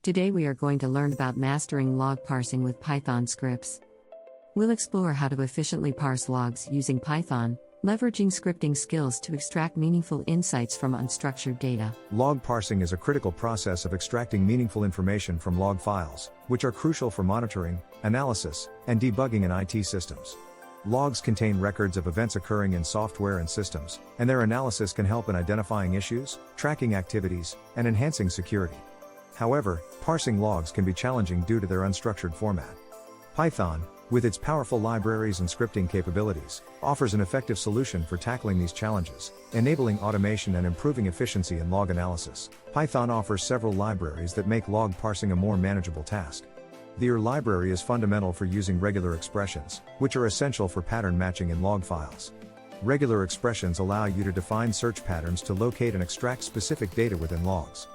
Today we are going to learn about mastering log parsing with Python scripts. We'll explore how to efficiently parse logs using Python, leveraging scripting skills to extract meaningful insights from unstructured data. Log parsing is a critical process of extracting meaningful information from log files, which are crucial for monitoring, analysis, and debugging in IT systems. Logs contain records of events occurring in software and systems, and their analysis can help in identifying issues, tracking activities, and enhancing security. However, parsing logs can be challenging due to their unstructured format. Python, with its powerful libraries and scripting capabilities, offers an effective solution for tackling these challenges, enabling automation and improving efficiency in log analysis. Python offers several libraries that make log parsing a more manageable task. The library is fundamental for using regular expressions, which are essential for pattern matching in log files. Regular expressions allow you to define search patterns to locate and extract specific data within logs.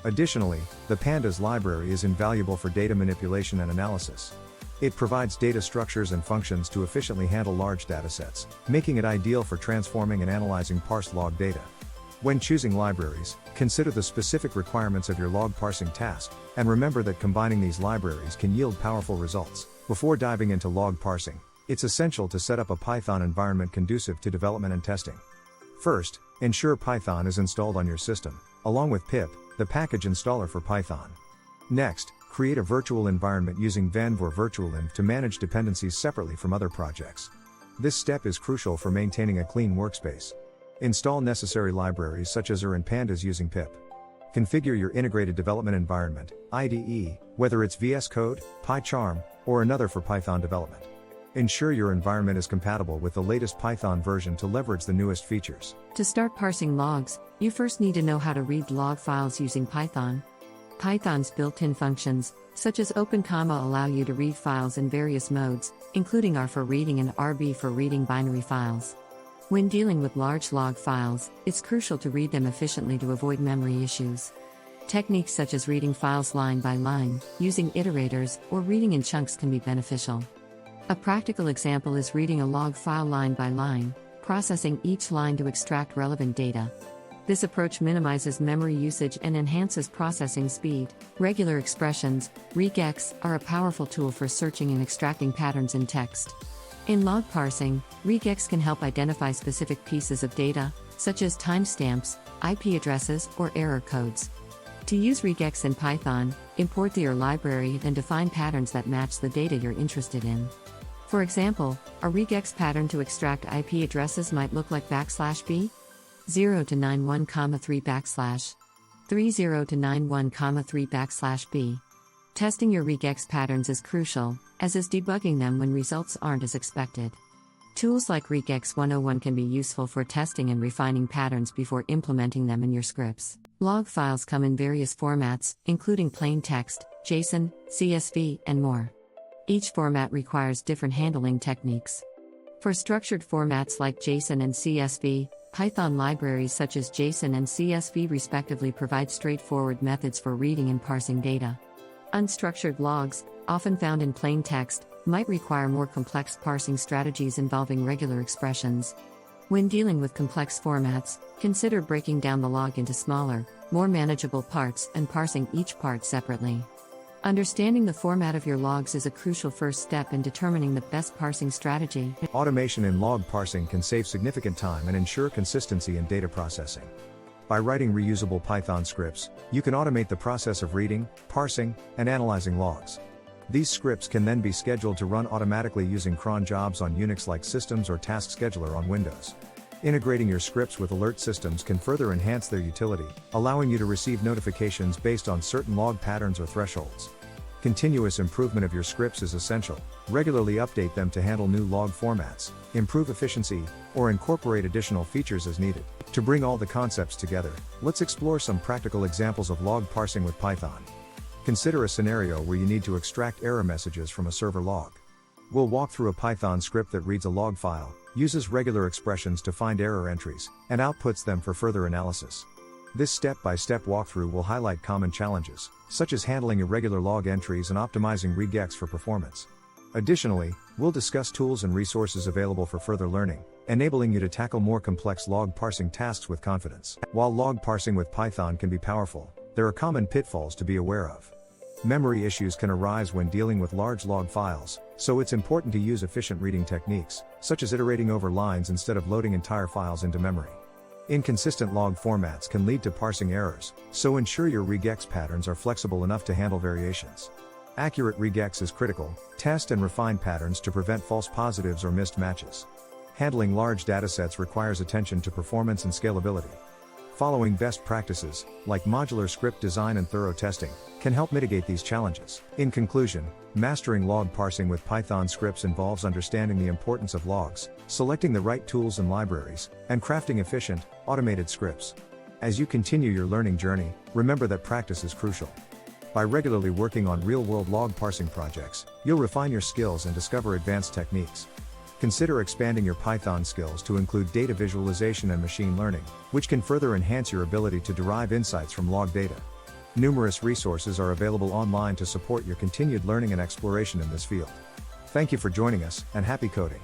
Additionally, the pandas library is invaluable for data manipulation and analysis. It provides data structures and functions to efficiently handle large datasets, making it ideal for transforming and analyzing parsed log data. When choosing libraries, consider the specific requirements of your log parsing task, and remember that combining these libraries can yield powerful results. Before diving into log parsing, it's essential to set up a Python environment conducive to development and testing. First, ensure Python is installed on your system, along with pip, the package installer for Python. Next, create a virtual environment using venv or virtualenv to manage dependencies separately from other projects. This step is crucial for maintaining a clean workspace. Install necessary libraries such as and pandas using pip. Configure your integrated development environment, IDE, whether it's VS Code, PyCharm, or another for Python development. Ensure your environment is compatible with the latest Python version to leverage the newest features. To start parsing logs, you first need to know how to read log files using Python. Python's built-in functions, such as open comma, allow you to read files in various modes, including R for reading and RB for reading binary files. When dealing with large log files, it's crucial to read them efficiently to avoid memory issues. Techniques such as reading files line by line, using iterators, or reading in chunks can be beneficial. A practical example is reading a log file line by line, processing each line to extract relevant data. This approach minimizes memory usage and enhances processing speed. Regular expressions, regex, are a powerful tool for searching and extracting patterns in text. In log parsing, regex can help identify specific pieces of data, such as timestamps, IP addresses, or error codes. To use regex in Python, import the library and define patterns that match the data you're interested in. For example, a regex pattern to extract IP addresses might look like \b 0 to 91, 3 30 to 91, 3 \b. Testing your regex patterns is crucial, as is debugging them when results aren't as expected. Tools like regex 101 can be useful for testing and refining patterns before implementing them in your scripts. Log files come in various formats, including plain text, JSON, CSV, and more. Each format requires different handling techniques. For structured formats like JSON and CSV, Python libraries such as JSON and CSV respectively provide straightforward methods for reading and parsing data. Unstructured logs, often found in plain text, might require more complex parsing strategies involving regular expressions. When dealing with complex formats, consider breaking down the log into smaller, more manageable parts and parsing each part separately. Understanding the format of your logs is a crucial first step in determining the best parsing strategy. Automation in log parsing can save significant time and ensure consistency in data processing. By writing reusable Python scripts, you can automate the process of reading, parsing, and analyzing logs. These scripts can then be scheduled to run automatically using cron jobs on Unix-like systems or Task Scheduler on Windows. Integrating your scripts with alert systems can further enhance their utility, allowing you to receive notifications based on certain log patterns or thresholds. Continuous improvement of your scripts is essential. Regularly update them to handle new log formats, improve efficiency, or incorporate additional features as needed. To bring all the concepts together, let's explore some practical examples of log parsing with Python. Consider a scenario where you need to extract error messages from a server log. We'll walk through a Python script that reads a log file, uses regular expressions to find error entries, and outputs them for further analysis. This step-by-step walkthrough will highlight common challenges, such as handling irregular log entries and optimizing regex for performance. Additionally, we'll discuss tools and resources available for further learning, enabling you to tackle more complex log parsing tasks with confidence. While log parsing with Python can be powerful, there are common pitfalls to be aware of. Memory issues can arise when dealing with large log files, so it's important to use efficient reading techniques, such as iterating over lines instead of loading entire files into memory. Inconsistent log formats can lead to parsing errors, so ensure your regex patterns are flexible enough to handle variations. Accurate regex is critical. Test and refine patterns to prevent false positives or missed matches. Handling large datasets requires attention to performance and scalability. Following best practices, like modular script design and thorough testing, can help mitigate these challenges. In conclusion, mastering log parsing with Python scripts involves understanding the importance of logs, selecting the right tools and libraries, and crafting efficient, automated scripts. As you continue your learning journey, remember that practice is crucial. By regularly working on real-world log parsing projects, you'll refine your skills and discover advanced techniques. Consider expanding your Python skills to include data visualization and machine learning, which can further enhance your ability to derive insights from log data. Numerous resources are available online to support your continued learning and exploration in this field. Thank you for joining us, and happy coding!